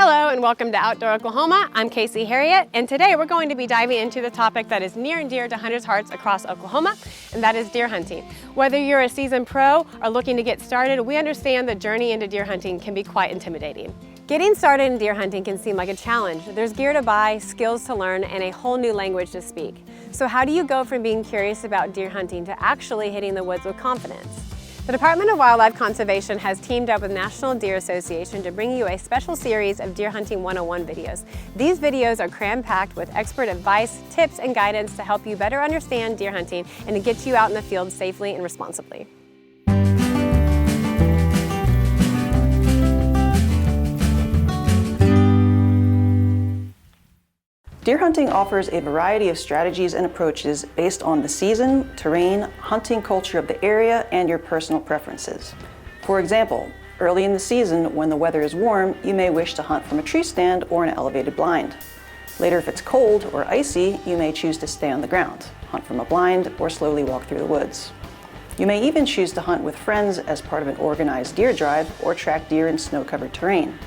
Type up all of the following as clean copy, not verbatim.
Hello and welcome to Outdoor Oklahoma. I'm Casey Harriet, and today we're going to be diving into the topic that is near and dear to hunters' hearts across Oklahoma, and that is deer hunting. Whether you're a seasoned pro or looking to get started, we understand the journey into deer hunting can be quite intimidating. Getting started in deer hunting can seem like a challenge. There's gear to buy, skills to learn, and a whole new language to speak. So how do you go from being curious about deer hunting to actually hitting the woods with confidence? The Department of Wildlife Conservation has teamed up with National Deer Association to bring you a special series of Deer Hunting 101 videos. These videos are cram-packed with expert advice, tips, and guidance to help you better understand deer hunting and to get you out in the field safely and responsibly. Deer hunting offers a variety of strategies and approaches based on the season, terrain, hunting culture of the area, and your personal preferences. For example, early in the season, when the weather is warm, you may wish to hunt from a tree stand or an elevated blind. Later, if it's cold or icy, you may choose to stay on the ground, hunt from a blind, or slowly walk through the woods. You may even choose to hunt with friends as part of an organized deer drive or track deer in snow-covered terrain.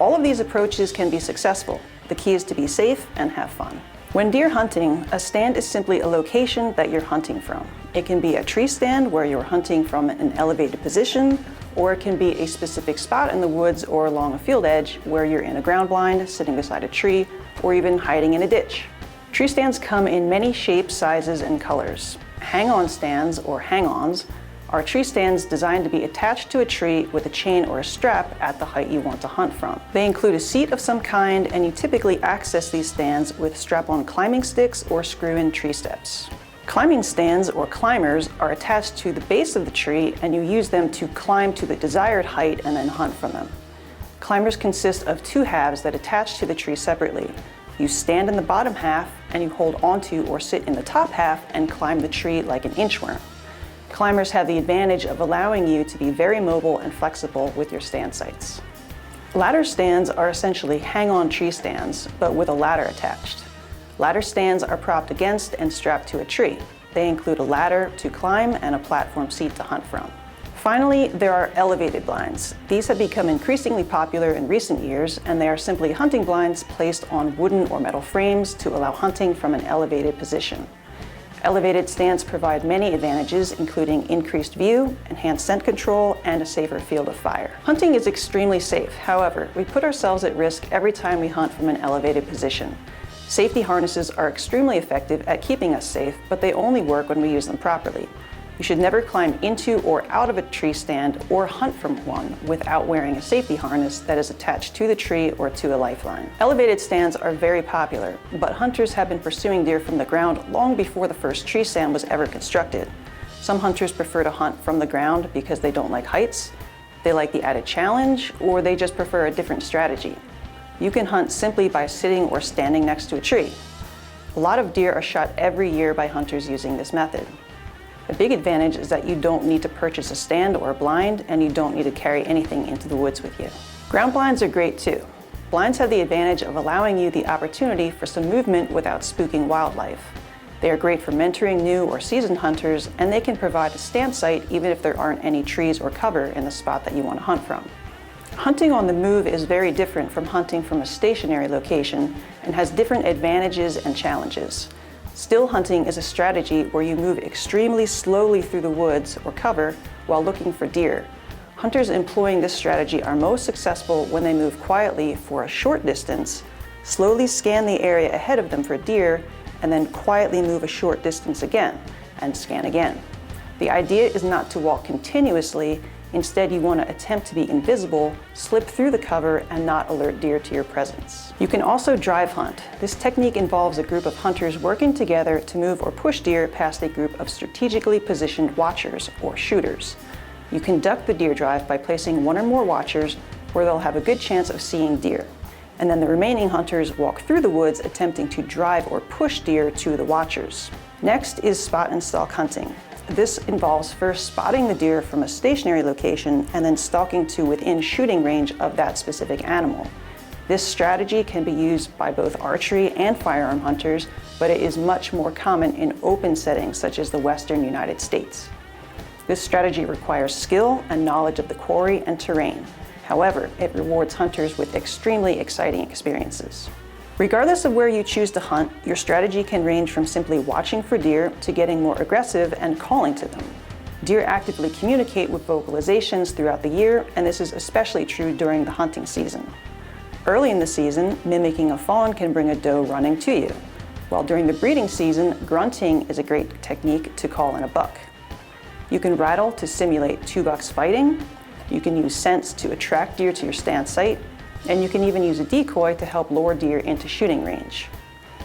All of these approaches can be successful. The key is to be safe and have fun. When deer hunting, a stand is simply a location that you're hunting from. It can be a tree stand where you're hunting from an elevated position, or it can be a specific spot in the woods or along a field edge where you're in a ground blind, sitting beside a tree, or even hiding in a ditch. Tree stands come in many shapes, sizes, and colors. Hang-on stands, or hang-ons, are tree stands designed to be attached to a tree with a chain or a strap at the height you want to hunt from. They include a seat of some kind, and you typically access these stands with strap-on climbing sticks or screw-in tree steps. Climbing stands, or climbers, are attached to the base of the tree, and you use them to climb to the desired height and then hunt from them. Climbers consist of two halves that attach to the tree separately. You stand in the bottom half, and you hold onto or sit in the top half and climb the tree like an inchworm. Climbers have the advantage of allowing you to be very mobile and flexible with your stand sites. Ladder stands are essentially hang-on tree stands, but with a ladder attached. Ladder stands are propped against and strapped to a tree. They include a ladder to climb and a platform seat to hunt from. Finally, there are elevated blinds. These have become increasingly popular in recent years, and they are simply hunting blinds placed on wooden or metal frames to allow hunting from an elevated position. Elevated stands provide many advantages, including increased view, enhanced scent control, and a safer field of fire. Hunting is extremely safe. However, we put ourselves at risk every time we hunt from an elevated position. Safety harnesses are extremely effective at keeping us safe, but they only work when we use them properly. You should never climb into or out of a tree stand or hunt from one without wearing a safety harness that is attached to the tree or to a lifeline. Elevated stands are very popular, but hunters have been pursuing deer from the ground long before the first tree stand was ever constructed. Some hunters prefer to hunt from the ground because they don't like heights, they like the added challenge, or they just prefer a different strategy. You can hunt simply by sitting or standing next to a tree. A lot of deer are shot every year by hunters using this method. A big advantage is that you don't need to purchase a stand or a blind, and you don't need to carry anything into the woods with you. Ground blinds are great too. Blinds have the advantage of allowing you the opportunity for some movement without spooking wildlife. They are great for mentoring new or seasoned hunters, and they can provide a stand site even if there aren't any trees or cover in the spot that you want to hunt from. Hunting on the move is very different from hunting from a stationary location and has different advantages and challenges. Still hunting is a strategy where you move extremely slowly through the woods or cover while looking for deer. Hunters employing this strategy are most successful when they move quietly for a short distance, slowly scan the area ahead of them for deer, and then quietly move a short distance again and scan again. The idea is not to walk continuously. Instead, you want to attempt to be invisible, slip through the cover, and not alert deer to your presence. You can also drive hunt. This technique involves a group of hunters working together to move or push deer past a group of strategically positioned watchers, or shooters. You conduct the deer drive by placing one or more watchers where they'll have a good chance of seeing deer. And then the remaining hunters walk through the woods attempting to drive or push deer to the watchers. Next is spot and stalk hunting. This involves first spotting the deer from a stationary location and then stalking to within shooting range of that specific animal. This strategy can be used by both archery and firearm hunters, but it is much more common in open settings such as the western United States. This strategy requires skill and knowledge of the quarry and terrain. However, it rewards hunters with extremely exciting experiences. Regardless of where you choose to hunt, your strategy can range from simply watching for deer to getting more aggressive and calling to them. Deer actively communicate with vocalizations throughout the year, and this is especially true during the hunting season. Early in the season, mimicking a fawn can bring a doe running to you, while during the breeding season, grunting is a great technique to call in a buck. You can rattle to simulate two bucks fighting, you can use scents to attract deer to your stand site, and you can even use a decoy to help lure deer into shooting range.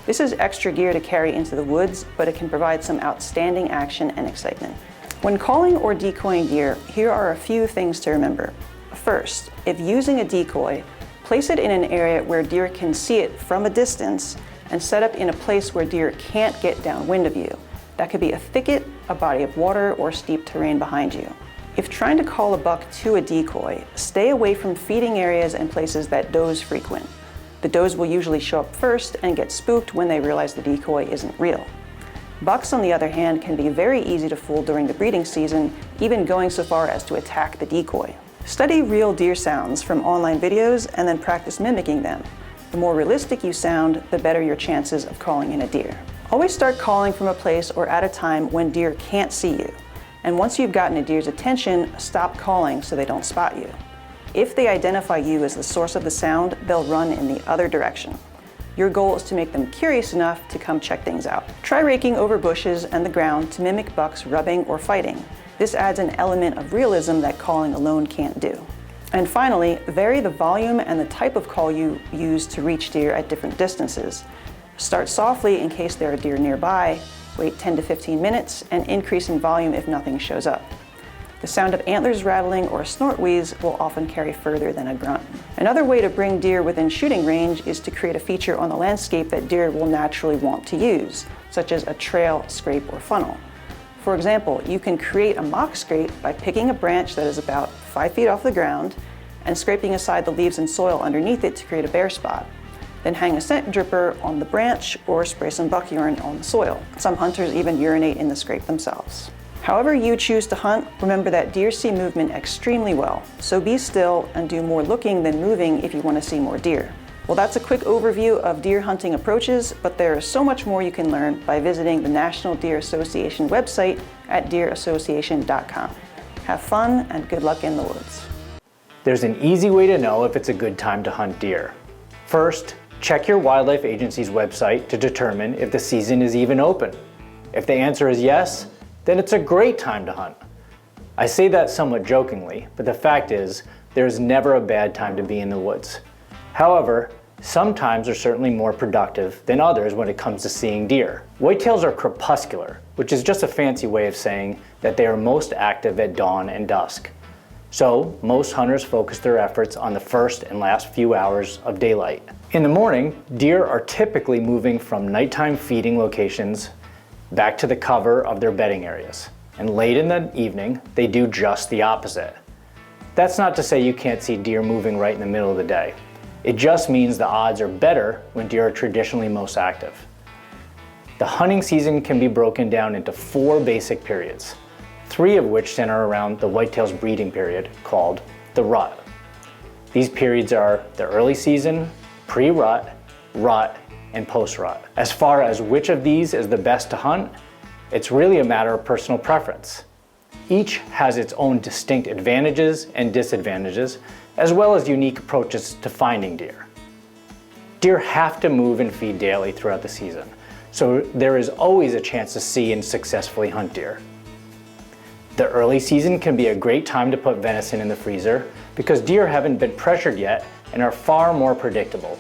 This is extra gear to carry into the woods, but it can provide some outstanding action and excitement. When calling or decoying deer, here are a few things to remember. First, if using a decoy, place it in an area where deer can see it from a distance and set up in a place where deer can't get downwind of you. That could be a thicket, a body of water, or steep terrain behind you. If trying to call a buck to a decoy, stay away from feeding areas and places that does frequent. The does will usually show up first and get spooked when they realize the decoy isn't real. Bucks, on the other hand, can be very easy to fool during the breeding season, even going so far as to attack the decoy. Study real deer sounds from online videos and then practice mimicking them. The more realistic you sound, the better your chances of calling in a deer. Always start calling from a place or at a time when deer can't see you. And once you've gotten a deer's attention, stop calling so they don't spot you. If they identify you as the source of the sound, they'll run in the other direction. Your goal is to make them curious enough to come check things out. Try raking over bushes and the ground to mimic bucks rubbing or fighting. This adds an element of realism that calling alone can't do. And finally, vary the volume and the type of call you use to reach deer at different distances. Start softly in case there are deer nearby, wait 10 to 15 minutes, and increase in volume if nothing shows up. The sound of antlers rattling or a snort wheeze will often carry further than a grunt. Another way to bring deer within shooting range is to create a feature on the landscape that deer will naturally want to use, such as a trail, scrape, or funnel. For example, you can create a mock scrape by picking a branch that is about 5 feet off the ground and scraping aside the leaves and soil underneath it to create a bare spot. Then hang a scent dripper on the branch or spray some buck urine on the soil. Some hunters even urinate in the scrape themselves. However you choose to hunt, remember that deer see movement extremely well, so be still and do more looking than moving if you want to see more deer. Well, that's a quick overview of deer hunting approaches, but there is so much more you can learn by visiting the National Deer Association website at deerassociation.com. Have fun and good luck in the woods. There's an easy way to know if it's a good time to hunt deer. First, check your wildlife agency's website to determine if the season is even open. If the answer is yes, then it's a great time to hunt. I say that somewhat jokingly, but the fact is, there's never a bad time to be in the woods. However, some times are certainly more productive than others when it comes to seeing deer. Whitetails are crepuscular, which is just a fancy way of saying that they are most active at dawn and dusk. So, most hunters focus their efforts on the first and last few hours of daylight. In the morning, deer are typically moving from nighttime feeding locations back to the cover of their bedding areas. And late in the evening, they do just the opposite. That's not to say you can't see deer moving right in the middle of the day. It just means the odds are better when deer are traditionally most active. The hunting season can be broken down into 4 basic periods, 3 of which center around the whitetail's breeding period, called the rut. These periods are the early season, pre-rut, rut, and post-rut. As far as which of these is the best to hunt, it's really a matter of personal preference. Each has its own distinct advantages and disadvantages, as well as unique approaches to finding deer. Deer have to move and feed daily throughout the season, so there is always a chance to see and successfully hunt deer. The early season can be a great time to put venison in the freezer because deer haven't been pressured yet and are far more predictable.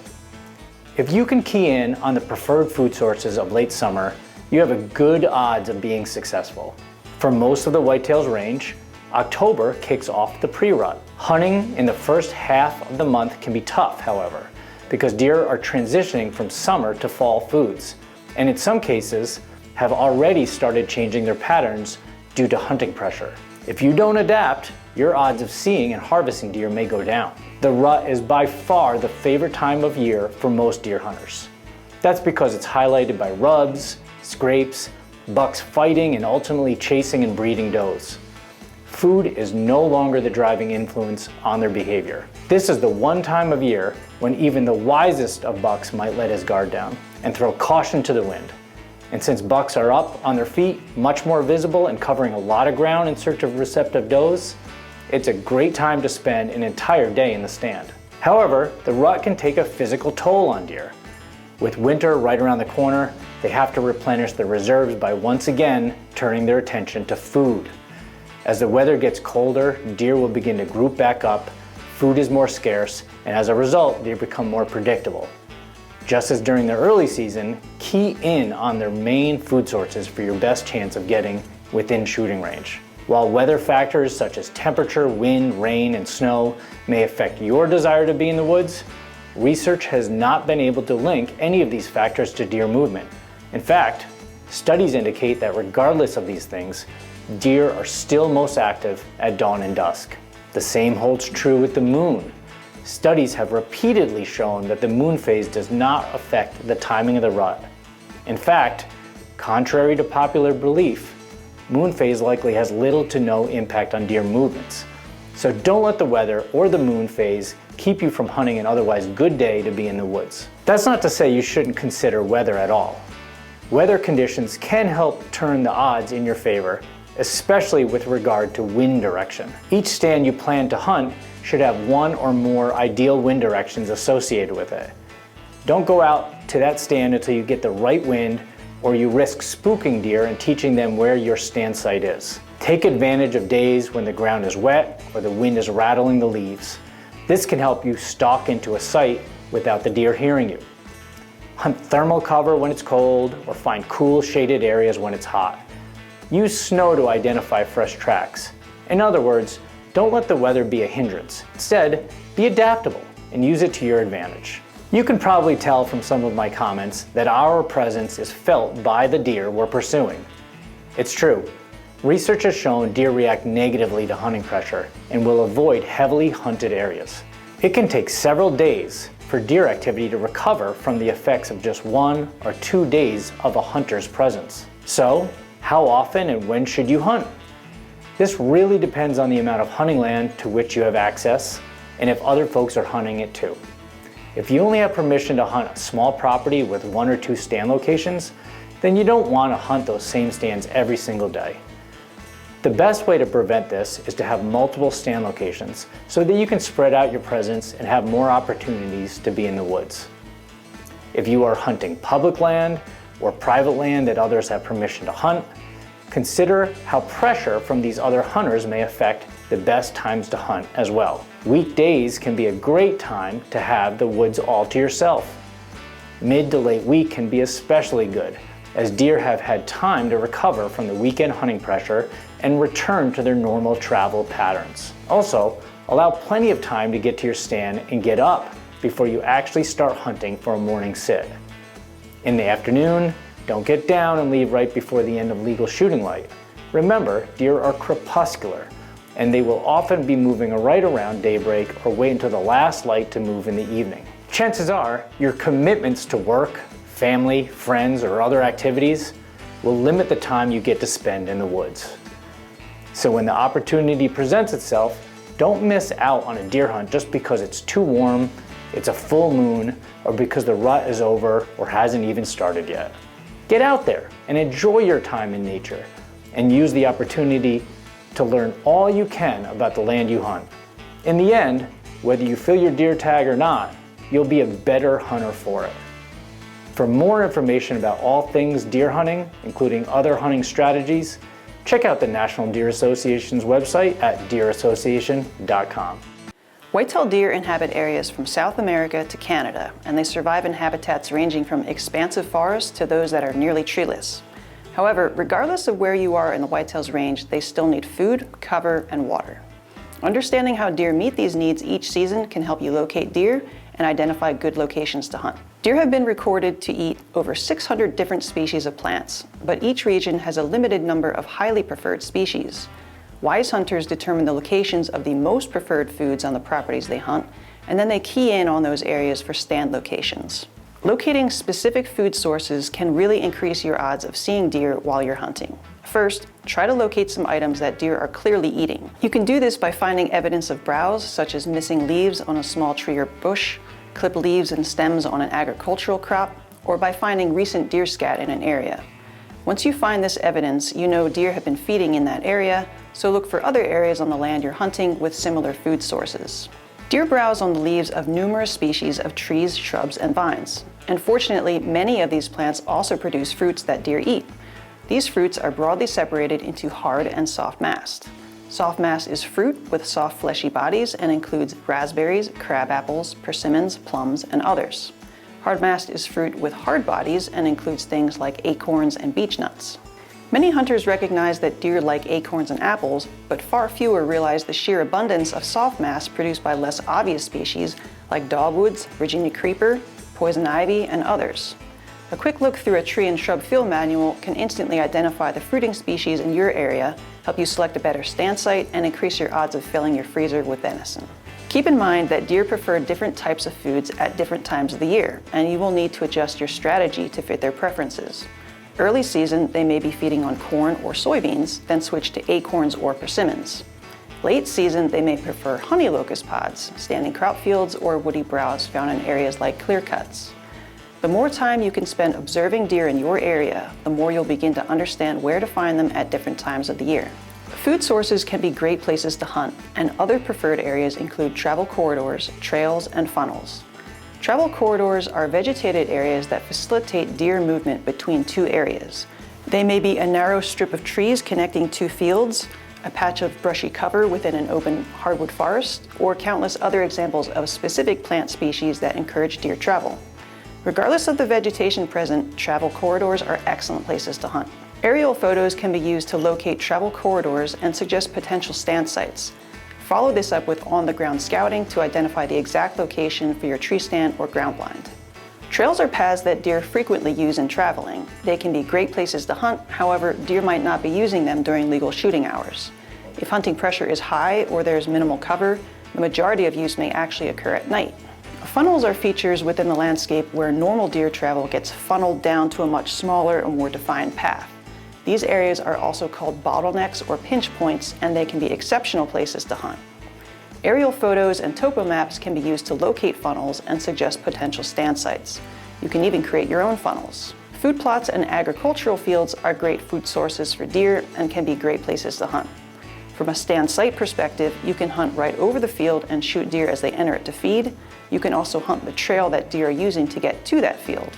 If you can key in on the preferred food sources of late summer, you have a good odds of being successful. For most of the whitetails range, October kicks off the pre-rut. Hunting in the first half of the month can be tough, however, because deer are transitioning from summer to fall foods, and in some cases have already started changing their patterns due to hunting pressure. If you don't adapt, your odds of seeing and harvesting deer may go down. The rut is by far the favorite time of year for most deer hunters. That's because it's highlighted by rubs, scrapes, bucks fighting and ultimately chasing and breeding does. food is no longer the driving influence on their behavior. This is the one time of year when even the wisest of bucks might let his guard down and throw caution to the wind. And since bucks are up on their feet, much more visible and covering a lot of ground in search of receptive does, it's a great time to spend an entire day in the stand. However, the rut can take a physical toll on deer. With winter right around the corner, they have to replenish their reserves by once again turning their attention to food. As the weather gets colder, deer will begin to group back up, food is more scarce, and as a result, deer become more predictable. Just as during the early season, key in on their main food sources for your best chance of getting within shooting range. While weather factors such as temperature, wind, rain, and snow may affect your desire to be in the woods, research has not been able to link any of these factors to deer movement. In fact, studies indicate that regardless of these things, deer are still most active at dawn and dusk. The same holds true with the moon. Studies have repeatedly shown that the moon phase does not affect the timing of the rut. In fact, contrary to popular belief, moon phase likely has little to no impact on deer movements. So don't let the weather or the moon phase keep you from hunting an otherwise good day to be in the woods. That's not to say you shouldn't consider weather at all. Weather conditions can help turn the odds in your favor, especially with regard to wind direction. Each stand you plan to hunt should have one or more ideal wind directions associated with it. Don't go out to that stand until you get the right wind, or you risk spooking deer and teaching them where your stand site is. Take advantage of days when the ground is wet or the wind is rattling the leaves. This can help you stalk into a site without the deer hearing you. Hunt thermal cover when it's cold, or find cool shaded areas when it's hot. Use snow to identify fresh tracks. In other words, don't let the weather be a hindrance. Instead, be adaptable and use it to your advantage. You can probably tell from some of my comments that our presence is felt by the deer we're pursuing. It's true. Research has shown deer react negatively to hunting pressure and will avoid heavily hunted areas. It can take several days for deer activity to recover from the effects of just 1 or 2 days of a hunter's presence. So, how often and when should you hunt? This really depends on the amount of hunting land to which you have access and if other folks are hunting it too. If you only have permission to hunt a small property with 1 or 2 stand locations, then you don't want to hunt those same stands every single day. The best way to prevent this is to have multiple stand locations so that you can spread out your presence and have more opportunities to be in the woods. If you are hunting public land or private land that others have permission to hunt, consider how pressure from these other hunters may affect the best times to hunt as well. Weekdays can be a great time to have the woods all to yourself. Mid to late week can be especially good, as deer have had time to recover from the weekend hunting pressure and return to their normal travel patterns. Also, allow plenty of time to get to your stand and get up before you actually start hunting for a morning sit. In the afternoon, don't get down and leave right before the end of legal shooting light. Remember, deer are crepuscular, and they will often be moving right around daybreak or wait until the last light to move in the evening. Chances are, your commitments to work, family, friends, or other activities will limit the time you get to spend in the woods. So when the opportunity presents itself, don't miss out on a deer hunt just because it's too warm, it's a full moon, or because the rut is over or hasn't even started yet. Get out there and enjoy your time in nature, and use the opportunity to learn all you can about the land you hunt. In the end, whether you fill your deer tag or not, you'll be a better hunter for it. For more information about all things deer hunting, including other hunting strategies, check out the National Deer Association's website at deerassociation.com. White-tailed deer inhabit areas from South America to Canada, and they survive in habitats ranging from expansive forests to those that are nearly treeless. However, regardless of where you are in the whitetails range, they still need food, cover, and water. Understanding how deer meet these needs each season can help you locate deer and identify good locations to hunt. Deer have been recorded to eat over 600 different species of plants, but each region has a limited number of highly preferred species. Wise hunters determine the locations of the most preferred foods on the properties they hunt, and then they key in on those areas for stand locations. Locating specific food sources can really increase your odds of seeing deer while you're hunting. First, try to locate some items that deer are clearly eating. You can do this by finding evidence of browse, such as missing leaves on a small tree or bush, clipped leaves and stems on an agricultural crop, or by finding recent deer scat in an area. Once you find this evidence, you know deer have been feeding in that area, so look for other areas on the land you're hunting with similar food sources. Deer browse on the leaves of numerous species of trees, shrubs, and vines. And fortunately, many of these plants also produce fruits that deer eat. These fruits are broadly separated into hard and soft mast. Soft mast is fruit with soft fleshy bodies and includes raspberries, crab apples, persimmons, plums, and others. Hard mast is fruit with hard bodies and includes things like acorns and beech nuts. Many hunters recognize that deer like acorns and apples, but far fewer realize the sheer abundance of soft mast produced by less obvious species like dogwoods, Virginia creeper, poison ivy, and others. A quick look through a tree and shrub field manual can instantly identify the fruiting species in your area, help you select a better stand site, and increase your odds of filling your freezer with venison. Keep in mind that deer prefer different types of foods at different times of the year, and you will need to adjust your strategy to fit their preferences. Early season, they may be feeding on corn or soybeans, then switch to acorns or persimmons. Late season, they may prefer honey locust pods, standing crop fields, or woody browse found in areas like clear cuts. The more time you can spend observing deer in your area, the more you'll begin to understand where to find them at different times of the year. Food sources can be great places to hunt, and other preferred areas include travel corridors, trails, and funnels. Travel corridors are vegetated areas that facilitate deer movement between two areas. They may be a narrow strip of trees connecting two fields, a patch of brushy cover within an open hardwood forest, or countless other examples of specific plant species that encourage deer travel. Regardless of the vegetation present, travel corridors are excellent places to hunt. Aerial photos can be used to locate travel corridors and suggest potential stand sites. Follow this up with on-the-ground scouting to identify the exact location for your tree stand or ground blind. Trails are paths that deer frequently use in traveling. They can be great places to hunt, however, deer might not be using them during legal shooting hours. If hunting pressure is high or there's minimal cover, the majority of use may actually occur at night. Funnels are features within the landscape where normal deer travel gets funneled down to a much smaller and more defined path. These areas are also called bottlenecks or pinch points, and they can be exceptional places to hunt. Aerial photos and topo maps can be used to locate funnels and suggest potential stand sites. You can even create your own funnels. Food plots and agricultural fields are great food sources for deer and can be great places to hunt. From a stand site perspective, you can hunt right over the field and shoot deer as they enter it to feed. You can also hunt the trail that deer are using to get to that field.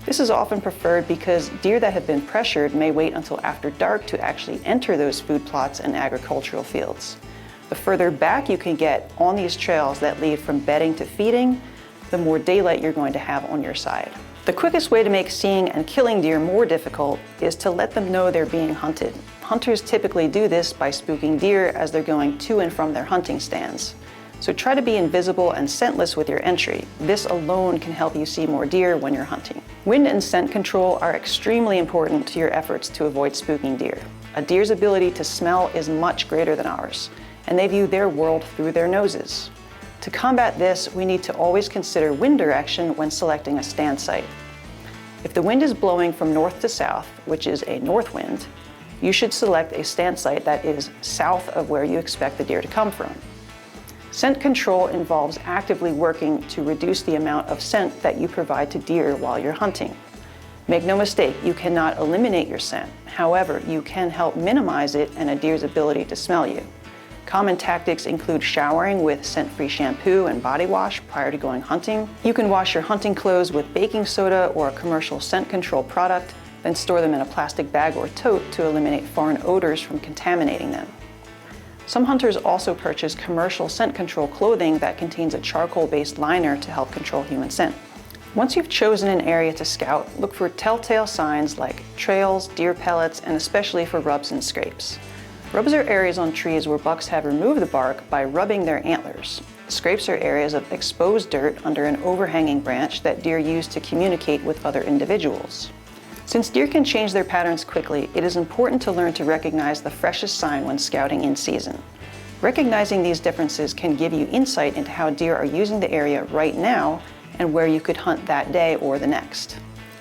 This is often preferred because deer that have been pressured may wait until after dark to actually enter those food plots and agricultural fields. The further back you can get on these trails that lead from bedding to feeding, the more daylight you're going to have on your side. The quickest way to make seeing and killing deer more difficult is to let them know they're being hunted. Hunters typically do this by spooking deer as they're going to and from their hunting stands. So try to be invisible and scentless with your entry. This alone can help you see more deer when you're hunting. Wind and scent control are extremely important to your efforts to avoid spooking deer. A deer's ability to smell is much greater than ours, and they view their world through their noses. To combat this, we need to always consider wind direction when selecting a stand site. If the wind is blowing from north to south, which is a north wind, you should select a stand site that is south of where you expect the deer to come from. Scent control involves actively working to reduce the amount of scent that you provide to deer while you're hunting. Make no mistake, you cannot eliminate your scent. However, you can help minimize it and a deer's ability to smell you. Common tactics include showering with scent-free shampoo and body wash prior to going hunting. You can wash your hunting clothes with baking soda or a commercial scent control product, then store them in a plastic bag or tote to eliminate foreign odors from contaminating them. Some hunters also purchase commercial scent control clothing that contains a charcoal-based liner to help control human scent. Once you've chosen an area to scout, look for telltale signs like trails, deer pellets, and especially for rubs and scrapes. Rubs are areas on trees where bucks have removed the bark by rubbing their antlers. Scrapes are areas of exposed dirt under an overhanging branch that deer use to communicate with other individuals. Since deer can change their patterns quickly, it is important to learn to recognize the freshest sign when scouting in season. Recognizing these differences can give you insight into how deer are using the area right now and where you could hunt that day or the next.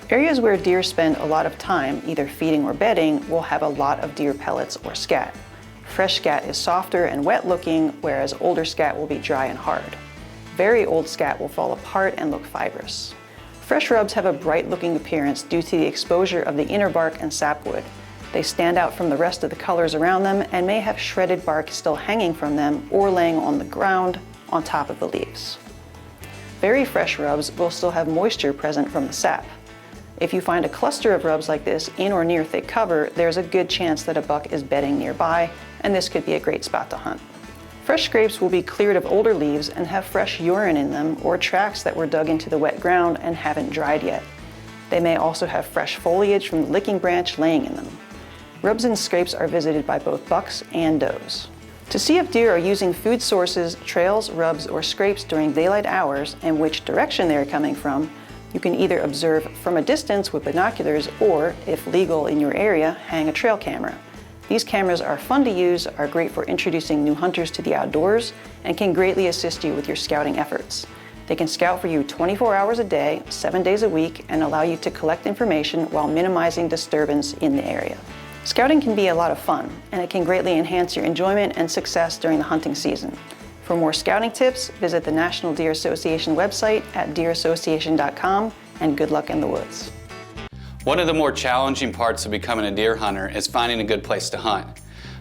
Areas where deer spend a lot of time, either feeding or bedding, will have a lot of deer pellets or scat. Fresh scat is softer and wet-looking, whereas older scat will be dry and hard. Very old scat will fall apart and look fibrous. Fresh rubs have a bright-looking appearance due to the exposure of the inner bark and sapwood. They stand out from the rest of the colors around them and may have shredded bark still hanging from them or laying on the ground on top of the leaves. Very fresh rubs will still have moisture present from the sap. If you find a cluster of rubs like this in or near thick cover, there's a good chance that a buck is bedding nearby, and this could be a great spot to hunt. Fresh scrapes will be cleared of older leaves and have fresh urine in them or tracks that were dug into the wet ground and haven't dried yet. They may also have fresh foliage from the licking branch laying in them. Rubs and scrapes are visited by both bucks and does. To see if deer are using food sources, trails, rubs, or scrapes during daylight hours and which direction they are coming from, you can either observe from a distance with binoculars or, if legal in your area, hang a trail camera. These cameras are fun to use, are great for introducing new hunters to the outdoors, and can greatly assist you with your scouting efforts. They can scout for you 24 hours a day, 7 days a week, and allow you to collect information while minimizing disturbance in the area. Scouting can be a lot of fun, and it can greatly enhance your enjoyment and success during the hunting season. For more scouting tips, visit the National Deer Association website at deerassociation.com, and good luck in the woods. One of the more challenging parts of becoming a deer hunter is finding a good place to hunt.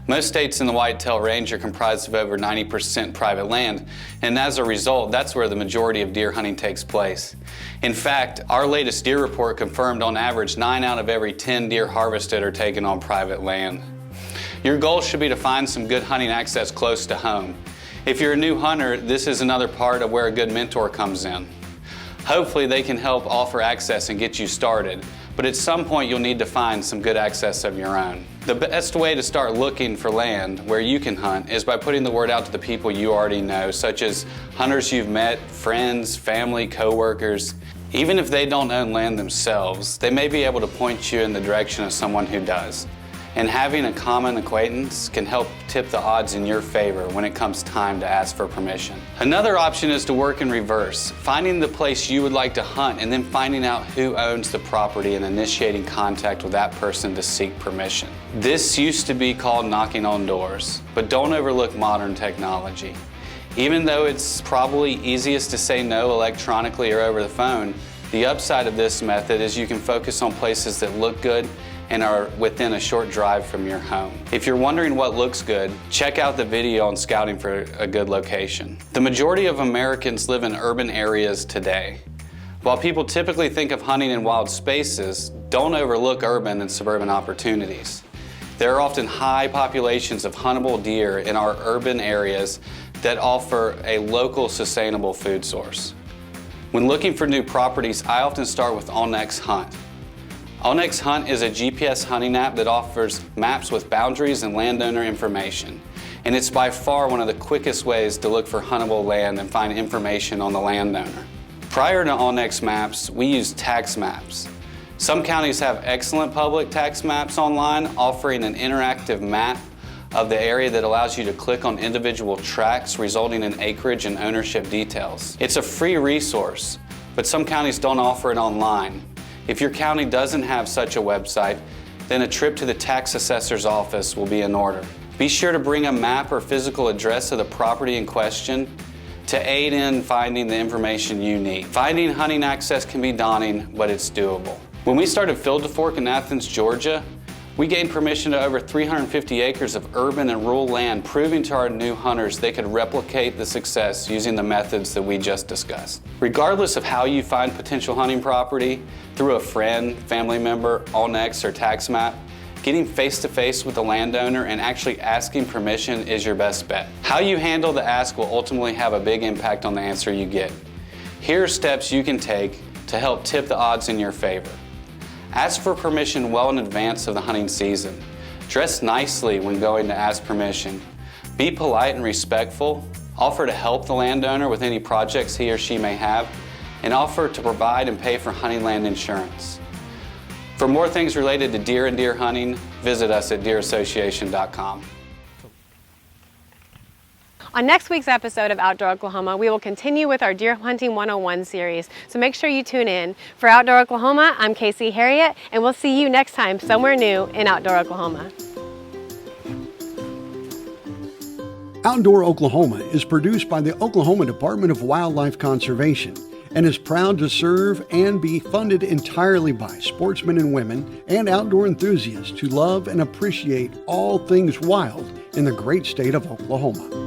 Most states in the whitetail range are comprised of over 90% private land, and as a result, that's where the majority of deer hunting takes place. In fact, our latest deer report confirmed on average 9 out of every 10 deer harvested are taken on private land. Your goal should be to find some good hunting access close to home. If you're a new hunter, this is another part of where a good mentor comes in. Hopefully they can help offer access and get you started, but at some point you'll need to find some good access of your own. The best way to start looking for land where you can hunt is by putting the word out to the people you already know, such as hunters you've met, friends, family, co-workers. Even if they don't own land themselves, they may be able to point you in the direction of someone who does. And having a common acquaintance can help tip the odds in your favor when it comes time to ask for permission. Another option is to work in reverse, finding the place you would like to hunt and then finding out who owns the property and initiating contact with that person to seek permission. This used to be called knocking on doors, but don't overlook modern technology. Even though it's probably easiest to say no electronically or over the phone, the upside of this method is you can focus on places that look good and are within a short drive from your home. If you're wondering what looks good, check out the video on scouting for a good location. The majority of Americans live in urban areas today. While people typically think of hunting in wild spaces, don't overlook urban and suburban opportunities. There are often high populations of huntable deer in our urban areas that offer a local sustainable food source. When looking for new properties, I often start with OnX Hunt. OnX Hunt is a GPS hunting app that offers maps with boundaries and landowner information. And it's by far one of the quickest ways to look for huntable land and find information on the landowner. Prior to OnX Maps, we used tax maps. Some counties have excellent public tax maps online, offering an interactive map of the area that allows you to click on individual tracts, resulting in acreage and ownership details. It's a free resource, but some counties don't offer it online. If your county doesn't have such a website, then a trip to the tax assessor's office will be in order. Be sure to bring a map or physical address of the property in question to aid in finding the information you need. Finding hunting access can be daunting, but it's doable. When we started Field to Fork in Athens, Georgia, we gained permission to over 350 acres of urban and rural land, proving to our new hunters they could replicate the success using the methods that we just discussed. Regardless of how you find potential hunting property, through a friend, family member, OnX, or tax map, getting face-to-face with the landowner and actually asking permission is your best bet. How you handle the ask will ultimately have a big impact on the answer you get. Here are steps you can take to help tip the odds in your favor. Ask for permission well in advance of the hunting season. Dress nicely when going to ask permission. Be polite and respectful. Offer to help the landowner with any projects he or she may have, and offer to provide and pay for hunting land insurance. For more things related to deer and deer hunting, visit us at deerassociation.com. On next week's episode of Outdoor Oklahoma, we will continue with our Deer Hunting 101 series, so make sure you tune in. For Outdoor Oklahoma, I'm Casey Harriet, and we'll see you next time somewhere new in Outdoor Oklahoma. Outdoor Oklahoma is produced by the Oklahoma Department of Wildlife Conservation and is proud to serve and be funded entirely by sportsmen and women and outdoor enthusiasts who love and appreciate all things wild in the great state of Oklahoma.